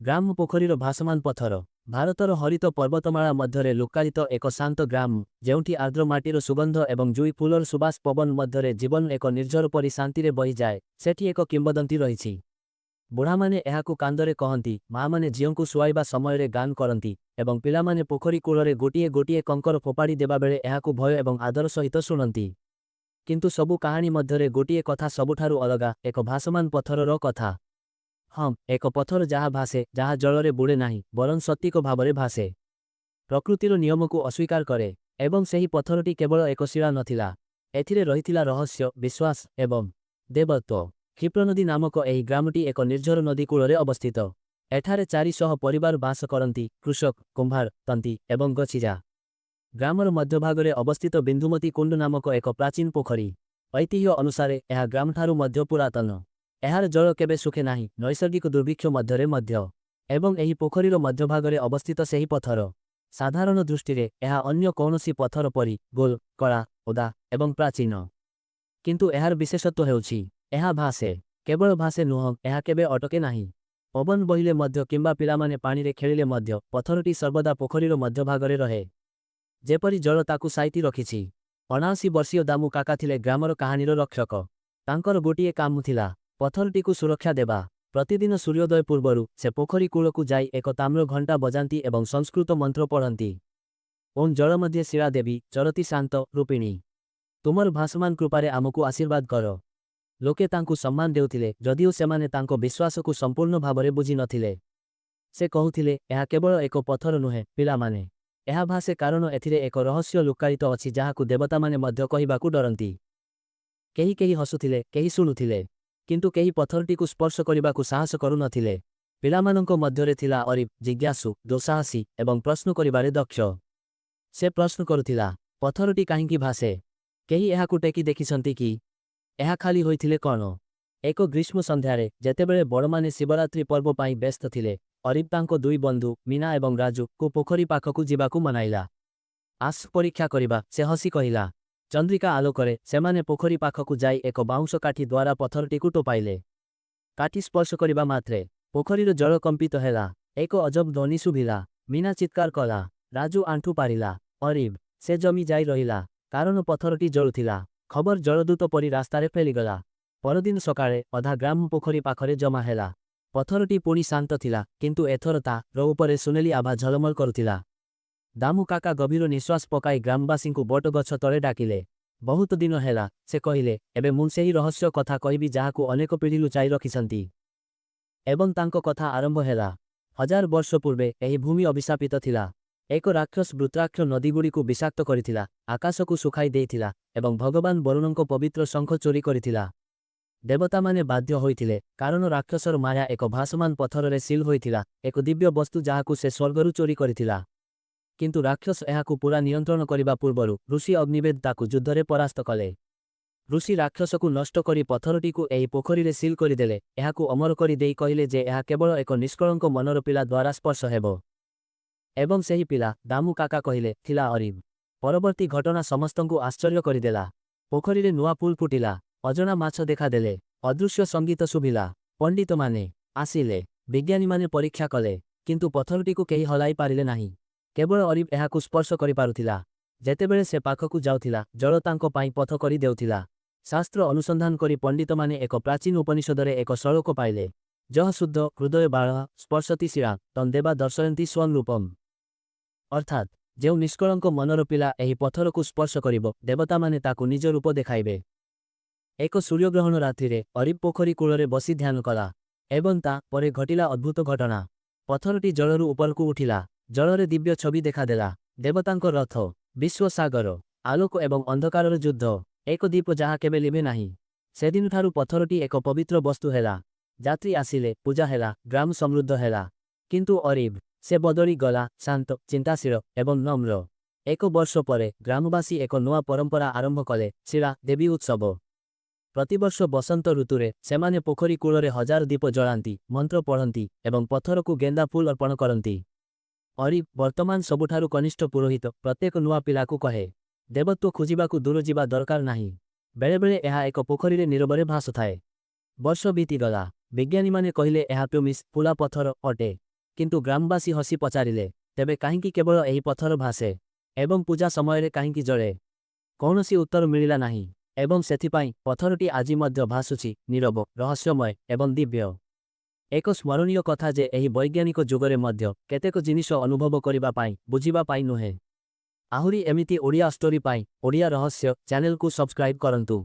ଗ୍ରାମ ପୋଖରୀର ଭାସମାନ ପଥର। ଭାରତର ହରିତ ପର୍ବତମାଳା ମଧ୍ୟରେ ଲୁକ୍କାୟିତ ଏକ ଶାନ୍ତ ଗ୍ରାମ, ଯେଉଁଠି ଆର୍ଦ୍ର ମାଟିର ସୁଗନ୍ଧ ଏବଂ ଜୁଇ ଫୁଲର ସୁବାସ ପବନ ମଧ୍ୟରେ ଜୀବନ ଏକ ନିର୍ଝର ପରି ଶାନ୍ତିରେ ବହିଯାଏ, ସେଠି ଏକ କିମ୍ବଦନ୍ତୀ ରହିଛି। ବୁଢ଼ାମାନେ ଏହାକୁ କାନ୍ଦରେ କହନ୍ତି, ମାଆମାନେ ଝିଅଙ୍କୁ ଶୁଆଇବା ସମୟରେ ଗାନ କରନ୍ତି, ଏବଂ ପିଲାମାନେ ପୋଖରୀ କୂଳରେ ଗୋଟିଏ ଗୋଟିଏ କଙ୍କର ଫୋପାଡ଼ି ଦେବାବେଳେ ଏହାକୁ ଭୟ ଏବଂ ଆଦର ସହିତ ଶୁଣନ୍ତି। କିନ୍ତୁ ସବୁ କାହାଣୀ ମଧ୍ୟରେ ଗୋଟିଏ କଥା ସବୁଠାରୁ ଅଲଗା, ଏକ ଭାସମାନ ପଥରର କଥା। ହଁ, ଏକ ପଥର ଯାହା ଭାସେ, ଯାହା ଜଳରେ ବୁଡ଼େ ନାହିଁ, ବରଂ ସତ୍ୟିକ ଭାବରେ ଭାସେ। ପ୍ରକୃତିର ନିୟମକୁ ଅସ୍ୱୀକାର କରେ। ଏବଂ ସେହି ପଥରଟି କେବଳ ଏକ ଶିଳା ନଥିଲା। ଏଥିରେ ରହିଥିଲା ରହସ୍ୟ, ବିଶ୍ୱାସ ଏବଂ ଦେବତ୍ୱ। କ୍ଷିପ୍ରନଦୀ ନାମକ ଏହି ଗ୍ରାମଟି ଏକ ନିର୍ଝର ନଦୀ କୂଳରେ ଅବସ୍ଥିତ। ଏଠାରେ 400 ପରିବାର ବାସ କରନ୍ତି, କୃଷକ, କୁମ୍ଭାର, ତନ୍ତୀ ଏବଂ ଗଛିଜା। ଗ୍ରାମର ମଧ୍ୟଭାଗରେ ଅବସ୍ଥିତ ବିନ୍ଦୁମତୀ କୁଣ୍ଡ ନାମକ ଏକ ପ୍ରାଚୀନ ପୋଖରୀ। ଐତିହ୍ୟ ଅନୁସାରେ ଏହା ଗ୍ରାମଠାରୁ ମଧ୍ୟ ପୁରାତନ। ଏହାର ଜଳ କେବେ ଶୁଖେ ନାହିଁ, ନୈସର୍ଗିକ ଦୁର୍ଭିକ୍ଷ ମଧ୍ୟରେ ମଧ୍ୟ। ଏବଂ ଏହି ପୋଖରୀର ମଧ୍ୟଭାଗରେ ଅବସ୍ଥିତ ସେହି ପଥର। ସାଧାରଣ ଦୃଷ୍ଟିରେ ଏହା ଅନ୍ୟ କୌଣସି ପଥର ପରି ଗୋଲ, କଳା, ଓଦା ଏବଂ ପ୍ରାଚୀନ। କିନ୍ତୁ ଏହାର ବିଶେଷତ୍ୱ ହେଉଛି, ଏହା ଭାସେ। କେବଳ ଭାସେ ନୁହଁ, ଏହା କେବେ ଅଟକେ ନାହିଁ। ପବନ ବହିଲେ ମଧ୍ୟ କିମ୍ବା ପିଲାମାନେ ପାଣିରେ ଖେଳିଲେ ମଧ୍ୟ ପଥରଟି ସର୍ବଦା ପୋଖରୀର ମଧ୍ୟଭାଗରେ ରହେ। ଯେପରି ଜଳ ତାକୁ ସାଇତି ରଖିଛି। 79 ବର୍ଷୀୟ ଦାମୁ କାକା ଥିଲେ ଗ୍ରାମର କାହାଣୀର ରକ୍ଷକ। ତାଙ୍କର ଗୋଟିଏ କାମ ଥିଲା, ପଥରଟିକୁ ସୁରକ୍ଷା ଦେବା। ପ୍ରତିଦିନ ସୂର୍ଯ୍ୟୋଦୟ ପୂର୍ବରୁ ସେ ପୋଖରୀ କୂଳକୁ ଯାଇ ଏକ ତାମ୍ର ଘଣ୍ଟା ବଜାନ୍ତି ଏବଂ ସଂସ୍କୃତ ମନ୍ତ୍ର ପଢ଼ନ୍ତି। ଓଁ ଜଳ ମଧ୍ୟେ ଶିଳା ଦେବୀ, ଚରତି ଶାନ୍ତ ରୂପିଣୀ। ତୁମର ଭାସମାନ କୃପାରେ ଆମକୁ ଆଶୀର୍ବାଦ କର। ଲୋକେ ତାଙ୍କୁ ସମ୍ମାନ ଦେଉଥିଲେ, ଯଦିଓ ସେମାନେ ତାଙ୍କ ବିଶ୍ୱାସକୁ ସମ୍ପୂର୍ଣ୍ଣ ଭାବରେ ବୁଝି ନଥିଲେ। ସେ କହୁଥିଲେ, ଏହା କେବଳ ଏକ ପଥର ନୁହେଁ, ପିଲାମାନେ। ଏହା ଭାସେ କାରଣ ଏଥିରେ ଏକ ରହସ୍ୟ ଲୁକ୍କାୟିତ ଅଛି ଯାହାକୁ ଦେବତାମାନେ ମଧ୍ୟ କହିବାକୁ ଡରନ୍ତି। କେହି କେହି ହସୁଥିଲେ, କେହି ଶୁଣୁଥିଲେ। କିନ୍ତୁ କେହି ପଥରଟିକୁ ସ୍ପର୍ଶ କରିବାକୁ ସାହସ କରୁନଥିଲେ। ପିଲାମାନଙ୍କ ମଧ୍ୟରେ ଥିଲା ଅରିବ, ଜିଜ୍ଞାସୁ, ଦୁଃସାହସୀ ଏବଂ ପ୍ରଶ୍ନ କରିବାରେ ଦକ୍ଷ। ସେ ପ୍ରଶ୍ନ କରୁଥିଲା, ପଥରଟି କାହିଁକି ଭାସେ? କେହି ଏହାକୁ ଟେକି ଦେଖିଛନ୍ତି କି? ଏହା ଖାଲି ହୋଇଥିଲେ କ'ଣ? ଏକ ଗ୍ରୀଷ୍ମ ସନ୍ଧ୍ୟାରେ, ଯେତେବେଳେ ବଡ଼ମାନେ ଶିବରାତ୍ରି ପର୍ବ ପାଇଁ ବ୍ୟସ୍ତ ଥିଲେ, ଅରିବ ତାଙ୍କ ଦୁଇ ବନ୍ଧୁ, ମୀନା ଏବଂ ରାଜୁକୁ ପୋଖରୀ ପାଖକୁ ଯିବାକୁ ମନାଇଲା। ଆସ ପରୀକ୍ଷା କରିବା, ସେ ହସି କହିଲା। ଚନ୍ଦ୍ରିକା ଆଲୋକରେ ସେମାନେ ପୋଖରୀ ପାଖକୁ ଯାଇ ଏକ ବାଉଁଶ କାଠି ଦ୍ୱାରା ପଥରଟିକୁ ଟୋପାଇଲେ। କାଠି ସ୍ପର୍ଶ କରିବା ମାତ୍ରେ ପୋଖରୀର ଜଳ କମ୍ପିତ ହେଲା। ଏକ ଅଜବ ଧ୍ୱନି ଶୁଭିଲା। ମୀନା ଚିତ୍କାର କଲା। ରାଜୁ ଆଣ୍ଠୁ ପାରିଲା। ଅରିବ, ସେ ଜମି ଯାଇ ରହିଲା, କାରଣ ପଥରଟି ଜଳୁଥିଲା। ଖବର ଜଳଦୂତ ପରି ରାସ୍ତାରେ ଫେଲିଗଲା। ପରଦିନ ସକାଳେ ଅଧା ଗ୍ରାମ ପୋଖରୀ ପାଖରେ ଜମା ହେଲା। ପଥରଟି ପୁଣି ଶାନ୍ତ ଥିଲା, କିନ୍ତୁ ଏଥର ତା' ଉପରେ ସୁନେଲି ଆଭା ଝଲମଲ କରୁଥିଲା। ଦାମୁ କାକା ଗଭୀର ନିଶ୍ୱାସ ପକାଇ ଗ୍ରାମବାସୀଙ୍କୁ ବଟଗଛ ତଳେ ଡାକିଲେ। ବହୁତ ଦିନ ହେଲା, ସେ କହିଲେ, ଏବେ ମୁଁ ସେହି ରହସ୍ୟ କଥା କହିବି ଯାହାକୁ ଅନେକ ପିଢ଼ି ଲୁଚାଇ ରଖିଛନ୍ତି। ଏବଂ ତାଙ୍କ କଥା ଆରମ୍ଭ ହେଲା। 1000 ବର୍ଷ ପୂର୍ବେ ଏହି ଭୂମି ଅଭିଶାପିତ ଥିଲା। ଏକ ରାକ୍ଷସ ବୃତ୍ରାକ୍ଷ ନଦୀଗୁଡ଼ିକୁ ବିଷାକ୍ତ କରିଥିଲା, ଆକାଶକୁ ଶୁଖାଇ ଦେଇଥିଲା ଏବଂ ଭଗବାନ ବରୁଣଙ୍କ ପବିତ୍ର ଶଙ୍ଖ ଚୋରି କରିଥିଲା। ଦେବତାମାନେ ବାଧ୍ୟ ହୋଇଥିଲେ, କାରଣ ରାକ୍ଷସର ମାୟା ଏକ ଭାସମାନ ପଥରରେ ସିଲ୍ ହୋଇଥିଲା, ଏକ ଦିବ୍ୟ ବସ୍ତୁ ଯାହାକୁ ସେ ସ୍ୱର୍ଗରୁ ଚୋରି କରିଥିଲା। କିନ୍ତୁ ରାକ୍ଷସ ଏହାକୁ ପୁରା ନିୟନ୍ତ୍ରଣ କରିବା ପୂର୍ବରୁ ଋଷି ଅଗ୍ନିବେଦ ତାକୁ ଯୁଦ୍ଧରେ ପରାସ୍ତ କଲେ। ଋଷି ରାକ୍ଷସକୁ ନଷ୍ଟ କରି ପଥରଟିକୁ ଏହି ପୋଖରୀରେ ସିଲ୍ କରିଦେଲେ, ଏହାକୁ ଅମର କରି ଦେଇ କହିଲେ ଯେ ଏହା କେବଳ ଏକ ନିଷ୍କଳଙ୍କ ମନର ପିଲା ଦ୍ୱାରା ସ୍ପର୍ଶ ହେବ। ଏବଂ ସେହି ପିଲା, ଦାମୁ କାକା କହିଲେ, ଥିଲା ଅରିବ। ପରବର୍ତ୍ତୀ ଘଟଣା ସମସ୍ତଙ୍କୁ ଆଶ୍ଚର୍ଯ୍ୟ କରିଦେଲା। ପୋଖରୀରେ ନୂଆ ଫୁଲ ଫୁଟିଲା, ଅଜଣା ମାଛ ଦେଖାଦେଲେ, ଅଦୃଶ୍ୟ ସଙ୍ଗୀତ ଶୁଭିଲା। ପଣ୍ଡିତମାନେ ଆସିଲେ, ବିଜ୍ଞାନୀମାନେ ପରୀକ୍ଷା କଲେ, କିନ୍ତୁ ପଥରଟିକୁ କେହି ହଲାଇ ପାରିଲେ ନାହିଁ। କେବଳ ଅରିବ ଏହାକୁ ସ୍ପର୍ଶ କରିପାରୁଥିଲା। ଯେତେବେଳେ ସେ ପାଖକୁ ଯାଉଥିଲା, ଜଳ ତାଙ୍କ ପାଇଁ ପଥ କରି ଦେଉଥିଲା। ଶାସ୍ତ୍ର ଅନୁସନ୍ଧାନ କରି ପଣ୍ଡିତମାନେ ଏକ ପ୍ରାଚୀନ ଉପନିଷଦରେ ଏକ ଶ୍ଳୋକ ପାଇଲେ। ଯଃ ଶୁଦ୍ଧ ହୃଦୟ ବାଳଃ ସ୍ପର୍ଶତି ଶିରା ତଂ ଦେବା ଦର୍ଶୟନ୍ତି ସ୍ୱଂ ରୂପମ୍। ଅର୍ଥାତ୍, ଯେଉଁ ନିଷ୍କଳଙ୍କ ମନର ପିଲା ଏହି ପଥରକୁ ସ୍ପର୍ଶ କରିବ, ଦେବତାମାନେ ତାକୁ ନିଜ ରୂପ ଦେଖାଇବେ। ଏକ ସୂର୍ଯ୍ୟଗ୍ରହଣ ରାତ୍ରିରେ ଅରିବ ପୋଖରୀ କୂଳରେ ବସି ଧ୍ୟାନ କଲା। ଏବଂ ତା' ପରେ ଘଟିଲା ଅଦ୍ଭୁତ ଘଟଣା। ପଥରଟି ଜଳରୁ ଉପରକୁ ଉଠିଲା। ଜଳରେ ଦିବ୍ୟ ଛବି ଦେଖାଦେଲା। ଦେବତାଙ୍କ ରଥ, ବିଶ୍ୱସାଗର, ଆଲୋକ ଏବଂ ଅନ୍ଧକାରର ଯୁଦ୍ଧ। ଏକ ଦୀପ ଯାହା କେବେ ଲିଭେ ନାହିଁ। ସେଦିନଠାରୁ ପଥରଟି ଏକ ପବିତ୍ର ବସ୍ତୁ ହେଲା। ଯାତ୍ରୀ ଆସିଲେ, ପୂଜା ହେଲା, ଗ୍ରାମ ସମୃଦ୍ଧ ହେଲା। କିନ୍ତୁ ଅରିବ, ସେ ବଦଳି ଗଲା, ଶାନ୍ତ, ଚିନ୍ତାଶୀଳ ଏବଂ ନମ୍ର। ଏକ ବର୍ଷ ପରେ ଗ୍ରାମବାସୀ ଏକ ନୂଆ ପରମ୍ପରା ଆରମ୍ଭ କଲେ, ଶିଳା ଦେବୀ ଉତ୍ସବ। ପ୍ରତିବର୍ଷ ବସନ୍ତ ଋତୁରେ ସେମାନେ ପୋଖରୀ କୂଳରେ 1000 ଦୀପ ଜଳାନ୍ତି, ମନ୍ତ୍ର ପଢ଼ନ୍ତି ଏବଂ ପଥରକୁ ଗେନ୍ଦା ଫୁଲ ଅର୍ପଣ କରନ୍ତି। ଅରିବ, ବର୍ତ୍ତମାନ ସବୁଠାରୁ କନିଷ୍ଠ ପୁରୋହିତ, ପ୍ରତ୍ୟେକ ନୂଆ ପିଲାକୁ କହେ, ଦେବତ୍ୱ ଖୋଜିବାକୁ ଦୂର ଯିବା ଦରକାର ନାହିଁ। ବେଳେବେଳେ ଏହା ଏକ ପୋଖରୀରେ ନୀରବରେ ଭାସୁଥାଏ। ବର୍ଷ ବିତିଗଲା। ବିଜ୍ଞାନୀମାନେ କହିଲେ ଏହା ପ୍ୟୁମିସ୍, ଫୁଲା ପଥର ଅଟେ। କିନ୍ତୁ ଗ୍ରାମବାସୀ ହସି ପଚାରିଲେ, ତେବେ କାହିଁକି କେବଳ ଏହି ପଥର ଭାସେ ଏବଂ ପୂଜା ସମୟରେ କାହିଁକି ଜଳେ? କୌଣସି ଉତ୍ତର ମିଳିଲା ନାହିଁ ଏବଂ ସେଥିପାଇଁ ପଥରଟି ଆଜି ମଧ୍ୟ ଭାସୁଛି, ନୀରବ, ରହସ୍ୟମୟ ଏବଂ ଦିବ୍ୟ। ଏକ ସ୍ମରଣୀୟ କଥା ଯେ ଏହି ବୈଜ୍ଞାନିକ ଯୁଗରେ ମଧ୍ୟ କେତେକ ଜିନିଷ ଅନୁଭବ କରିବା ପାଇଁ, ବୁଝିବା ପାଇଁ ନୁହେଁ। ଆହୁରି ଏମିତି ଓଡ଼ିଆ ଷ୍ଟୋରି ପାଇଁ ଓଡ଼ିଆ ରହସ୍ୟ ଚ୍ୟାନେଲକୁ ସବସ୍କ୍ରାଇବ୍ କରନ୍ତୁ।